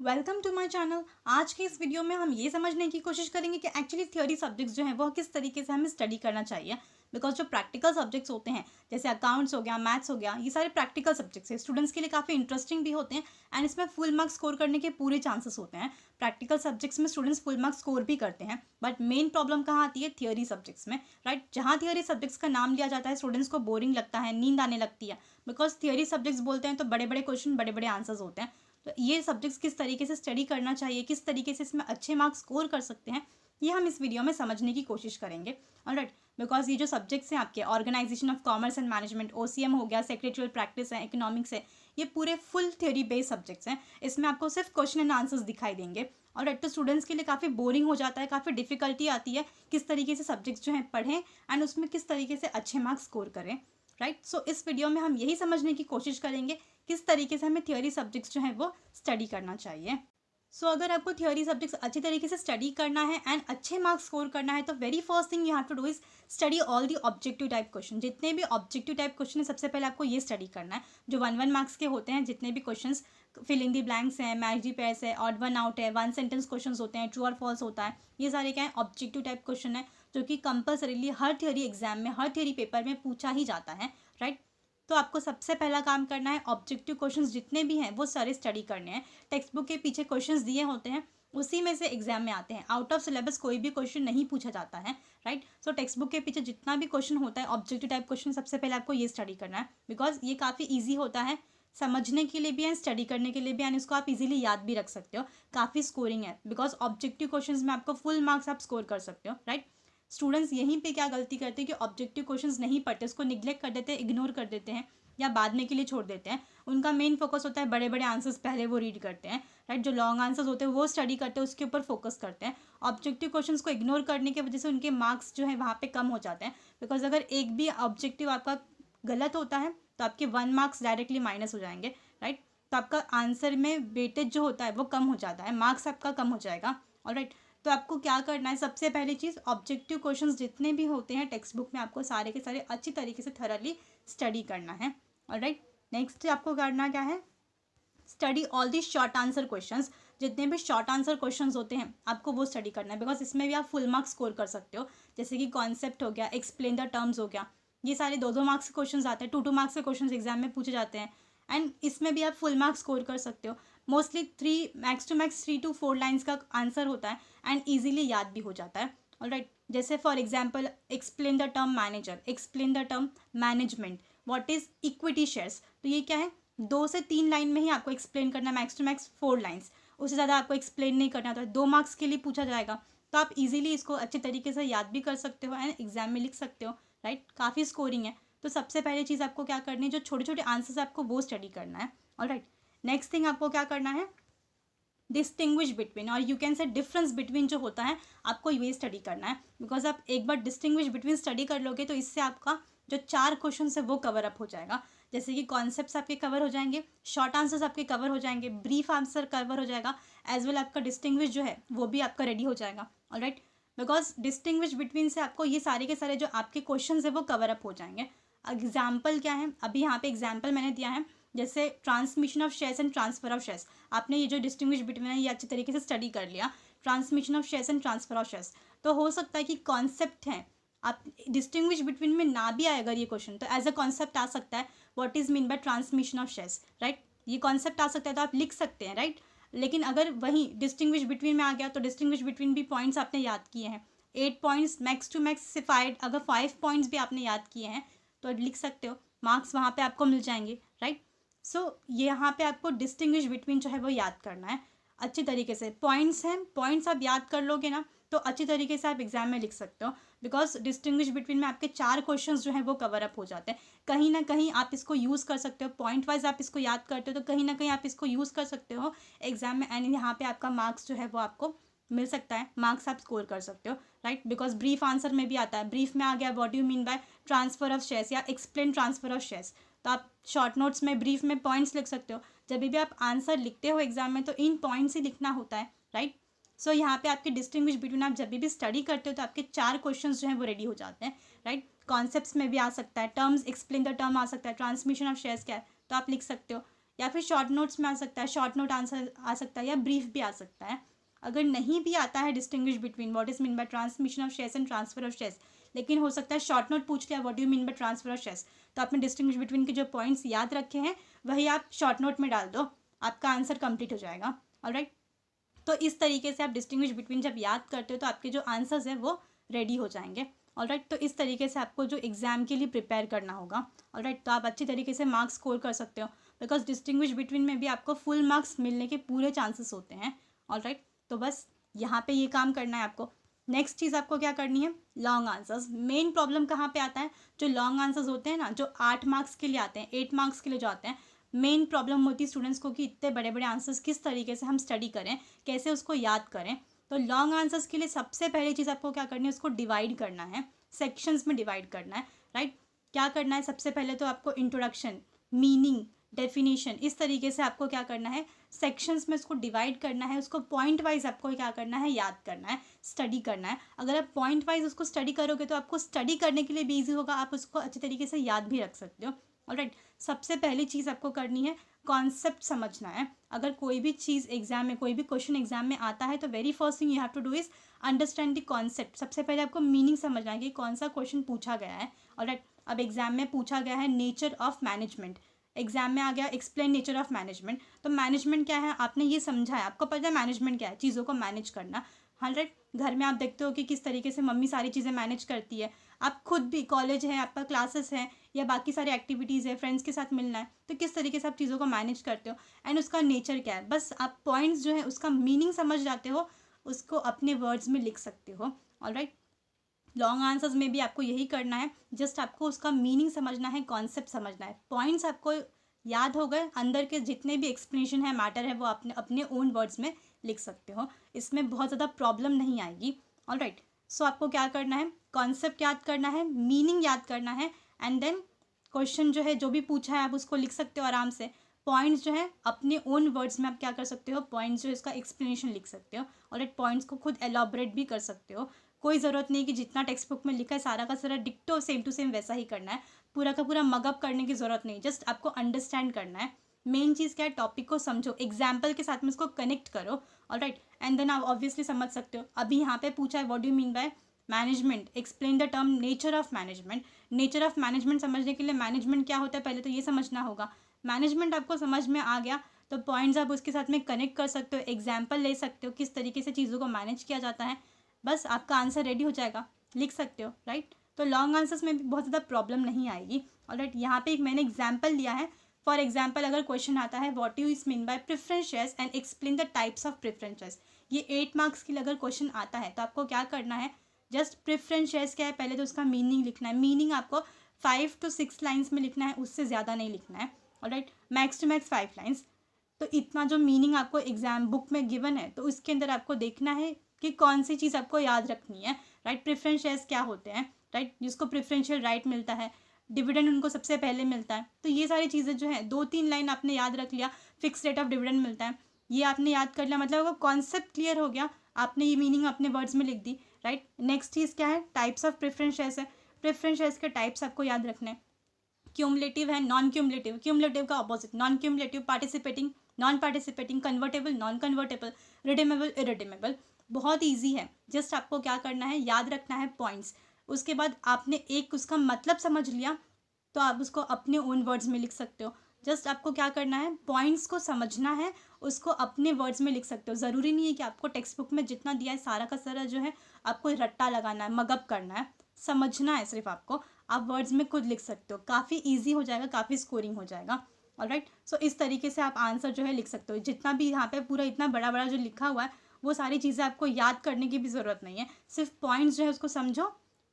Welcome to my channel. आज के इस वीडियो में हम ये समझने की कोशिश करेंगे कि एक्चुअली थ्योरी सब्जेक्ट्स जो हैं वो किस तरीके से हमें स्टडी करना चाहिए। बिकॉज जो प्रैक्टिकल सब्जेक्ट्स होते हैं जैसे अकाउंट्स हो गया, मैथ्स हो गया, ये सारे प्रैक्टिकल सब्जेक्ट्स हैं, स्टूडेंट्स के लिए काफ़ी इंटरेस्टिंग भी होते हैं एंड इसमें फुल मार्क्स स्कोर करने के पूरे चांसेस होते हैं। प्रैक्टिकल सब्जेक्ट्स में स्टूडेंट्स फुल मार्क्स स्कोर भी करते हैं, बट मेन प्रॉब्लम कहाँ आती है? थियोरी सब्जेक्ट्स में, राइट। जहाँ थियोरी सब्जेक्ट्स का नाम लिया जाता है स्टूडेंट्स को बोरिंग लगता है, नींद आने लगती है। बिकॉज थियोरी सब्जेक्ट्स बोलते हैं तो बड़े बड़े क्वेश्चन, बड़े बड़े आंसर्स होते हैं। तो ये सब्जेक्ट्स किस तरीके से स्टडी करना चाहिए, किस तरीके से इसमें अच्छे मार्क्स स्कोर कर सकते हैं, ये हम इस वीडियो में समझने की कोशिश करेंगे। ऑलराइट। बिकॉज ये जो सब्जेक्ट्स हैं आपके organisation of commerce and management, OCM हो गया, सेक्रेटरियल प्रैक्टिस है, इकोनॉमिक्स है, ये पूरे फुल थ्योरी बेस्ड सब्जेक्ट्स हैं। इसमें आपको सिर्फ क्वेश्चन एंड आंसर्स दिखाई देंगे और तो स्टूडेंट्स के लिए काफ़ी बोरिंग हो जाता है, काफ़ी डिफिकल्टी आती है किस तरीके से सब्जेक्ट्स जो हैं पढ़ें एंड उसमें किस तरीके से अच्छे मार्क्स स्कोर करें, राइट। सो इस वीडियो में हम यही समझने की कोशिश करेंगे किस तरीके से हमें थियोरी सब्जेक्ट्स जो हैं वो स्टडी करना चाहिए। सो अगर आपको थियोरी सब्जेक्ट्स अच्छी तरीके से स्टडी करना है एंड अच्छे मार्क्स स्कोर करना है तो very first thing you have to do is study all the objective type question. जितने भी ऑब्जेक्टिव टाइप क्वेश्चन है सबसे पहले आपको ये स्टडी करना है। जो 1 मार्क्स के होते हैं, जितने भी question, fill in the blanks हैं, मैच दी पेयर्स है, ऑड वन आउट है, वन सेंटेंस क्वेश्चन होते हैं, ट्रू और फॉल्स होता है, ये सारे क्या है? ऑब्जेक्टिव टाइप क्वेश्चन है जो कि कंपल्सरीली हर थियोरी एग्जाम में, हर थियोरी पेपर में पूछा ही जाता है, राइट। तो आपको सबसे पहला काम करना है ऑब्जेक्टिव क्वेश्चंस जितने भी हैं वो सारे स्टडी करने हैं। टेक्स्ट बुक के पीछे क्वेश्चंस दिए होते हैं, उसी में से एग्जाम में आते हैं। आउट ऑफ सिलेबस कोई भी क्वेश्चन नहीं पूछा जाता है, राइट। सो टेक्स्ट बुक के पीछे जितना भी क्वेश्चन होता है ऑब्जेक्टिव टाइप क्वेश्चन, सबसे पहले आपको ये स्टडी करना है। बिकॉज ये काफ़ी ईजी होता है समझने के लिए भी एंड स्टडी करने के लिए भी, एंड इसको आप इजीली याद भी रख सकते हो। काफ़ी स्कोरिंग है बिकॉज ऑब्जेक्टिव क्वेश्चंस में आपको फुल मार्क्स आप स्कोर कर सकते हो, राइट। स्टूडेंट्स यहीं पे क्या गलती करते हैं कि ऑब्जेक्टिव क्वेश्चंस नहीं पढ़ते, उसको निग्लेक्ट कर देते हैं, इग्नोर कर देते हैं या बाद में के लिए छोड़ देते हैं। उनका मेन फोकस होता है बड़े बड़े आंसर्स पहले वो रीड करते हैं, राइट। जो लॉन्ग आंसर्स होते हैं वो स्टडी करते हैं, उसके ऊपर फोकस करते हैं। ऑब्जेक्टिव क्वेश्चंस को इग्नोर करने की वजह से उनके मार्क्स जो है वहाँ पे कम हो जाते हैं। बिकॉज अगर एक भी ऑब्जेक्टिव आपका गलत होता है तो आपके 1 मार्क्स डायरेक्टली माइनस हो जाएंगे, राइट। तो आपका आंसर में वेटेज जो होता है वो कम हो जाता है, मार्क्स आपका कम हो जाएगा, ऑलराइट। तो आपको क्या करना है? सबसे पहली चीज़, ऑब्जेक्टिव क्वेश्चंस जितने भी होते हैं टेक्स्ट बुक में आपको सारे के सारे अच्छी तरीके से थरली स्टडी करना है, ऑलराइट। नेक्स्ट आपको करना क्या है? स्टडी ऑल दी शॉर्ट आंसर क्वेश्चंस। जितने भी शॉर्ट आंसर क्वेश्चंस होते हैं आपको वो स्टडी करना है, बिकॉज इसमें भी आप फुल मार्क्स स्कोर कर सकते हो। जैसे कि कॉन्सेप्ट हो गया, एक्सप्लेन द टर्म्स हो गया, ये सारे 2-2 मार्क्स के क्वेश्चन आते हैं, 2-2 मार्क्स के क्वेश्चन एग्जाम में पूछे जाते हैं एंड इसमें भी आप फुल मार्क्स स्कोर कर सकते हो। Mostly 3 max two max 3 to 4 lines का आंसर होता है एंड ईजिली याद भी हो जाता है, ऑलराइट। जैसे for example, explain the term manager, explain the term management, what is equity shares. तो ये क्या है? 2 से 3 लाइन में ही आपको एक्सप्लेन करना है, मैक्स टू मैक्स 4 लाइन्स, उससे ज़्यादा आपको एक्सप्लेन नहीं करना। तो 2 मार्क्स के लिए पूछा जाएगा तो आप इजीली इसको अच्छे तरीके से याद भी कर सकते हो एंड एग्जाम में लिख सकते हो, राइट। काफ़ी स्कोरिंग है। तो सबसे पहले चीज़ आपको क्या करनी है, जो छोटे छोटे आंसर्स आपको वो स्टडी करना है, ऑलराइट। नेक्स्ट थिंग आपको क्या करना है? डिस्टिंग्विश बिटवीन, और you can say difference between जो होता है आपको ये स्टडी करना है। बिकॉज आप एक बार डिस्टिंग्विश बिटवीन स्टडी कर लोगे तो इससे आपका जो 4 क्वेश्चन है वो कवर अप हो जाएगा। जैसे कि कॉन्सेप्ट्स आपके कवर हो जाएंगे, शॉर्ट आंसर्स आपके कवर हो जाएंगे, ब्रीफ आंसर कवर हो जाएगा, एज वेल आपका डिस्टिंग्विश जो है वो भी आपका रेडी हो जाएगा, ऑलराइट। बिकॉज डिस्टिंग्विश बिटवीन से आपको ये सारे के सारे जो आपके क्वेश्चन है वो कवर अप हो जाएंगे। एग्जाम्पल क्या है? अभी यहाँ पे एग्जाम्पल मैंने दिया है, जैसे transmission of shares and transfer of shares. आपने ये जो डिस्टिंग्विश बिटवीन है ये अच्छे तरीके से स्टडी कर लिया, transmission of shares and transfer of shares. तो हो सकता है कि कॉन्सेप्ट है, आप डिस्टिंग्विश बिटवीन में ना भी आए अगर ये क्वेश्चन, तो एज अ कॉन्सेप्ट आ सकता है, what is mean by transmission of shares, right. ये कॉन्सेप्ट आ सकता है तो आप लिख सकते हैं, राइट। लेकिन अगर वही डिस्टिंग्विश बिटवीन में आ गया तो डिस्टिंग्विश बिटवीन भी पॉइंट्स आपने याद किए हैं, 8 पॉइंट्स, मैक्स टू मैक्स से 5, अगर 5 पॉइंट्स भी आपने याद किए हैं तो लिख सकते हो, मार्क्स वहाँ पे आपको मिल जाएंगे, राइट। सो यहाँ पे आपको डिस्टिंग्विश बिटवीन जो है वो याद करना है अच्छी तरीके से। पॉइंट्स हैं, पॉइंट्स आप याद कर लोगे ना तो अच्छी तरीके से आप एग्जाम में लिख सकते हो। बिकॉज डिस्टिंग्विश बिटवीन में आपके 4 क्वेश्चंस जो हैं वो कवर अप हो जाते हैं। कहीं ना कहीं आप इसको यूज़ कर सकते हो, पॉइंट वाइज आप इसको याद करते हो तो कहीं ना कहीं आप इसको यूज़ कर सकते हो एग्जाम में, एंड यहाँ पे आपका मार्क्स जो है वो आपको मिल सकता है, मार्क्स आप स्कोर कर सकते हो, राइट। बिकॉज ब्रीफ आंसर में भी आता है, ब्रीफ में आ गया what you mean by transfer of shares या एक्सप्लेन ट्रांसफर ऑफ शेयर्स। तो आप शॉर्ट नोट्स में, ब्रीफ में पॉइंट्स लिख सकते हो। जब भी आप आंसर लिखते हो एग्जाम में तो इन पॉइंट्स ही लिखना होता है, राइट। सो यहाँ पे आपके डिस्टिंग्विश बिटवीन आप जब भी स्टडी करते हो तो आपके 4 क्वेश्चंस जो हैं वो रेडी हो जाते हैं, राइट। कॉन्सेप्ट्स में भी आ सकता है, टर्म्स, एक्सप्लेन द टर्म आ सकता है, ट्रांसमिशन ऑफ शेयर्स क्या है तो आप लिख सकते हो। या फिर शॉर्ट नोट्स में आ सकता है, शॉर्ट नोट आंसर आ सकता है, या ब्रीफ भी आ सकता है। अगर नहीं भी आता है distinguish between what is mean by transmission of stress and transfer of stress, लेकिन हो सकता है शॉर्ट नोट पूछ लिया what do you mean by transfer of stress, तो आपने डिस्टिंग्विश बिटवीन के जो पॉइंट्स याद रखे हैं वही आप शॉर्ट नोट में डाल दो, आपका आंसर कंप्लीट हो जाएगा। ऑलराइट, तो इस तरीके से आप डिस्टिंग्विश बिटवीन जब याद करते हो तो आपके जो आंसर्स है वो रेडी हो जाएंगे। ऑलराइट, तो इस तरीके से आपको जो एग्जाम के लिए प्रिपेयर करना होगा। ऑलराइट, तो आप अच्छी तरीके से मार्क्स स्कोर कर सकते हो, बिकॉज डिस्टिंग्विश बिटवीन में भी आपको फुल मार्क्स मिलने के पूरे चांसेस होते हैं। ऑलराइट, तो बस यहाँ पे ये काम करना है आपको। नेक्स्ट चीज़ आपको क्या करनी है, लॉन्ग आंसर्स। मेन प्रॉब्लम कहाँ पे आता है, जो लॉन्ग आंसर्स होते हैं ना, जो 8 मार्क्स के लिए आते हैं, 8 मार्क्स के लिए जो आते हैं, मेन प्रॉब्लम होती है स्टूडेंट्स को कि इतने बड़े बड़े आंसर्स किस तरीके से हम स्टडी करें, कैसे उसको याद करें। तो लॉन्ग आंसर्स के लिए सबसे पहली चीज़ आपको क्या करनी है, उसको डिवाइड करना है, सेक्शंस में डिवाइड करना है। राइट, क्या करना है, सबसे पहले तो आपको इंट्रोडक्शन, मीनिंग, डेफिनेशन, इस तरीके से आपको क्या करना है, सेक्शंस में उसको डिवाइड करना है, उसको पॉइंट वाइज आपको क्या करना है, याद करना है, स्टडी करना है। अगर आप पॉइंट वाइज उसको स्टडी करोगे तो आपको स्टडी करने के लिए भी ईजी होगा, आप उसको अच्छे तरीके से याद भी रख सकते हो। ऑलराइट, सबसे पहली चीज़ आपको करनी है, कॉन्सेप्ट समझना है। अगर कोई भी चीज़ एग्जाम में, कोई भी क्वेश्चन एग्जाम में आता है तो very first thing you have to do is understand the concept. सबसे पहले आपको मीनिंग समझना है कि कौन सा क्वेश्चन पूछा गया है। ऑलराइट, अब एग्जाम में पूछा गया है नेचर ऑफ मैनेजमेंट, एग्जाम में आ गया एक्सप्लेन नेचर ऑफ मैनेजमेंट, तो मैनेजमेंट क्या है आपने ये समझा है, आपको पता है मैनेजमेंट क्या है, चीज़ों को मैनेज करना। 100 घर में आप देखते हो कि किस तरीके से मम्मी सारी चीज़ें मैनेज करती है, आप खुद भी, कॉलेज है आपका, क्लासेस है या बाकी सारी एक्टिविटीज़ है, फ्रेंड्स के साथ मिलना है, तो किस तरीके से आप चीज़ों को मैनेज करते हो एंड उसका नेचर क्या है। बस आप पॉइंट्स जो है उसका मीनिंग समझ जाते हो, उसको अपने वर्ड्स में लिख सकते हो। ऑलराइट, लॉन्ग आंसर्स में भी आपको यही करना है, जस्ट आपको उसका मीनिंग समझना है, कॉन्सेप्ट समझना है, पॉइंट्स आपको याद हो गए, अंदर के जितने भी एक्सप्लेनेशन है, मैटर है, वो अपने अपने ओन वर्ड्स में लिख सकते हो, इसमें बहुत ज़्यादा प्रॉब्लम नहीं आएगी। ऑलराइट, सो आपको क्या करना है, कॉन्सेप्ट याद करना है, मीनिंग याद करना है, एंड देन क्वेश्चन जो है, जो भी पूछा है आप उसको लिख सकते हो आराम से। पॉइंट्स जो है अपने ओन वर्ड्स में आप क्या कर सकते हो, पॉइंट्स जो है इसका एक्सप्लेनेशन लिख सकते हो, और पॉइंट्स को खुद एलॉबरेट भी कर सकते हो। कोई ज़रूरत नहीं कि जितना टेक्स्ट बुक में लिखा है सारा का सारा डिक्टो सेम टू सेम वैसा ही करना है, पूरा का पूरा मगअप करने की ज़रूरत नहीं, जस्ट आपको अंडरस्टैंड करना है। मेन चीज़ क्या है, टॉपिक को समझो, एग्जाम्पल के साथ में उसको कनेक्ट करो। ऑलराइट, एंड देन आप ऑब्वियसली समझ सकते हो। अभी यहाँ पे पूछा है what do you mean by management, explain the term nature of management. Nature of management समझने के लिए मैनेजमेंट क्या होता है पहले तो ये समझना होगा। मैनेजमेंट आपको समझ में आ गया तो पॉइंट्स आप उसके साथ में कनेक्ट कर सकते हो, एग्जाम्पल ले सकते हो किस तरीके से चीज़ों को मैनेज किया जाता है, बस आपका आंसर रेडी हो जाएगा, लिख सकते हो। राइट, तो लॉन्ग आंसर्स में भी बहुत ज़्यादा प्रॉब्लम नहीं आएगी। ऑलराइट, यहाँ पे एक मैंने एग्जाम्पल लिया है। फॉर एग्जाम्पल अगर क्वेश्चन आता है what you is mean by preference shares and explain the types of preference shares, ये 8 मार्क्स के लिए अगर क्वेश्चन आता है तो आपको क्या करना है, जस्ट प्रेफरेंस शेयर्स क्या है पहले तो उसका मीनिंग लिखना है। मीनिंग आपको 5 to 6 लाइन्स में लिखना है, उससे ज़्यादा नहीं लिखना है। Alright, max two max 5 lines. तो इतना जो मीनिंग आपको एग्जाम बुक में गिवन है तो उसके अंदर आपको देखना है कि कौन सी चीज़ आपको याद रखनी है। राइट, प्रेफरेंस शेयर्स क्या होते हैं, राइट, जिसको प्रेफरेंशियल राइट मिलता है, डिविडेंड उनको सबसे पहले मिलता है, तो ये सारी चीज़ें जो है 2-3 लाइन आपने याद रख लिया, फिक्स रेट ऑफ डिविडेंड मिलता है, ये आपने याद कर लिया, मतलब वो कॉन्सेप्ट क्लियर हो गया, आपने ये मीनिंग अपने वर्ड्स में लिख दी। राइट, नेक्स्ट चीज़ क्या है, टाइप्स ऑफ प्रेफरेंस शेयर्स है, प्रेफरेंस शेयर्स के टाइप्स आपको याद रखने हैं। क्यूमुलेटिव है, नॉन क्यूमुलेटिव, क्यूमुलेटिव का opposite non cumulative, participating, non participating, convertible, non convertible, redeemable, irredeemable. बहुत ईजी है, जस्ट आपको क्या करना है, याद रखना है पॉइंट्स। उसके बाद आपने एक उसका मतलब समझ लिया तो आप उसको अपने ओन वर्ड्स में लिख सकते हो। जस्ट आपको क्या करना है, पॉइंट्स को समझना है, उसको अपने वर्ड्स में लिख सकते हो। ज़रूरी नहीं है कि आपको टेक्स्ट बुक में जितना दिया है सारा का सारा जो है आपको रट्टा लगाना है, मगअप करना है, समझना है सिर्फ आपको, आप वर्ड्स में खुद लिख सकते हो, काफ़ी ईजी हो जाएगा, काफ़ी स्कोरिंग हो जाएगा। ऑलराइट, सो इस तरीके से आप आंसर जो है लिख सकते हो। जितना भी यहाँ पे पूरा इतना बड़ा बड़ा जो लिखा हुआ है वो सारी चीज़ें आपको याद करने की भी ज़रूरत नहीं है, सिर्फ पॉइंट्स जो है उसको समझो,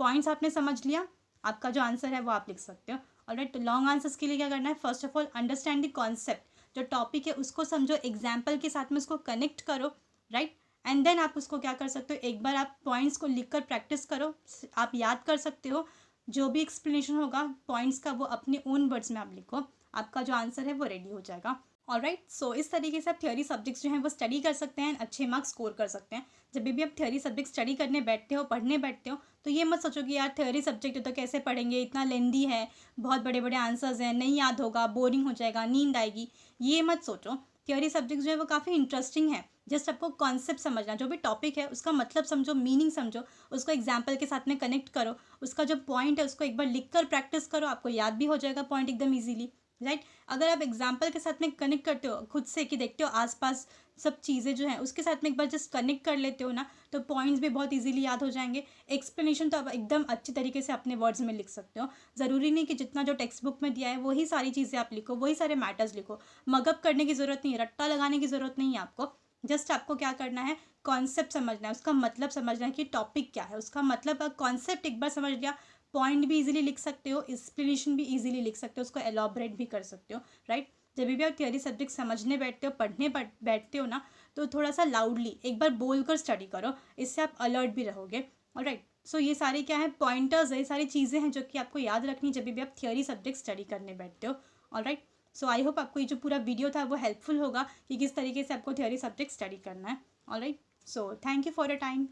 पॉइंट्स आपने समझ लिया, आपका जो आंसर है वो आप लिख सकते हो। ऑलराइट, तो लॉन्ग आंसर्स के लिए क्या करना है, first of all understand the concept, जो टॉपिक है उसको समझो, एग्जाम्पल के साथ में उसको कनेक्ट करो। राइट, एंड देन आप उसको क्या कर सकते हो, एक बार आप पॉइंट्स को लिख कर प्रैक्टिस करो, आप याद कर सकते हो, जो भी एक्सप्लेनेशन होगा पॉइंट्स का वो अपने ओन वर्ड्स में आप लिखो, आपका जो आंसर है वो रेडी हो जाएगा। ऑलराइट, सो इस तरीके से आप थियोरी सब्जेक्ट्स जो हैं वो स्टडी कर सकते हैं, अच्छे मार्क्स स्कोर कर सकते हैं। जब भी आप थियोरी सब्जेक्ट स्टडी करने बैठते हो, पढ़ने बैठते हो, तो ये मत सोचो कि यार थियोरी सब्जेक्ट है तो कैसे पढ़ेंगे, इतना लेंदी है, बहुत बड़े बड़े आंसर्स हैं, नहीं याद होगा, बोरिंग हो जाएगा, नींद आएगी, ये मत सोचो। थियोरी सब्जेक्ट जो है वो काफ़ी इंटरेस्टिंग है। जस्ट आपको कॉन्सेप्ट समझना, जो भी टॉपिक है उसका मतलब समझो, मीनिंग समझो, उसको एग्जाम्पल के साथ में कनेक्ट करो, उसका जो पॉइंट है उसको एक बार लिख कर प्रैक्टिस करो, आपको याद भी हो जाएगा पॉइंट एकदम ईजीली, राइट। अगर आप एग्जाम्पल के साथ में कनेक्ट करते हो खुद से, कि देखते हो आसपास सब चीज़ें जो हैं उसके साथ में एक बार जस्ट कनेक्ट कर लेते हो ना, तो पॉइंट्स भी बहुत इजीली याद हो जाएंगे। एक्सप्लेनेशन तो आप एकदम अच्छी तरीके से अपने वर्ड्स में लिख सकते हो। ज़रूरी नहीं कि जितना जो टेक्स्ट बुक में दिया है वही सारी चीज़ें आप लिखो, वही सारे मैटर्स लिखो। मगअप करने की ज़रूरत नहीं है, रट्टा लगाने की ज़रूरत नहीं है आपको। जस्ट आपको क्या करना है, कॉन्सेप्ट समझना है, उसका मतलब समझना है कि टॉपिक क्या है, उसका मतलब कॉन्सेप्ट एक बार समझ लिया, पॉइंट भी इजीली लिख सकते हो, एक्सप्लेनेशन भी इजीली लिख सकते हो, उसको एलॉबरेट भी कर सकते हो, राइट। जब भी आप थियोरी सब्जेक्ट समझने बैठते हो, पढ़ने बैठते हो ना, तो थोड़ा सा लाउडली एक बार बोलकर स्टडी करो, इससे आप अलर्ट भी रहोगे। ऑलराइट, सो ये सारी क्या है, पॉइंटर्स है, ये सारी चीज़ें हैं जो कि आपको याद रखनी जब भी आप थियोरी सब्जेक्ट स्टडी करने बैठते हो। ऑलराइट, सो आई होप आपको ये जो पूरा वीडियो था वो हेल्पफुल होगा कि किस तरीके से आपको थियोरी सब्जेक्ट स्टडी करना है। Alright, so thank you for your time.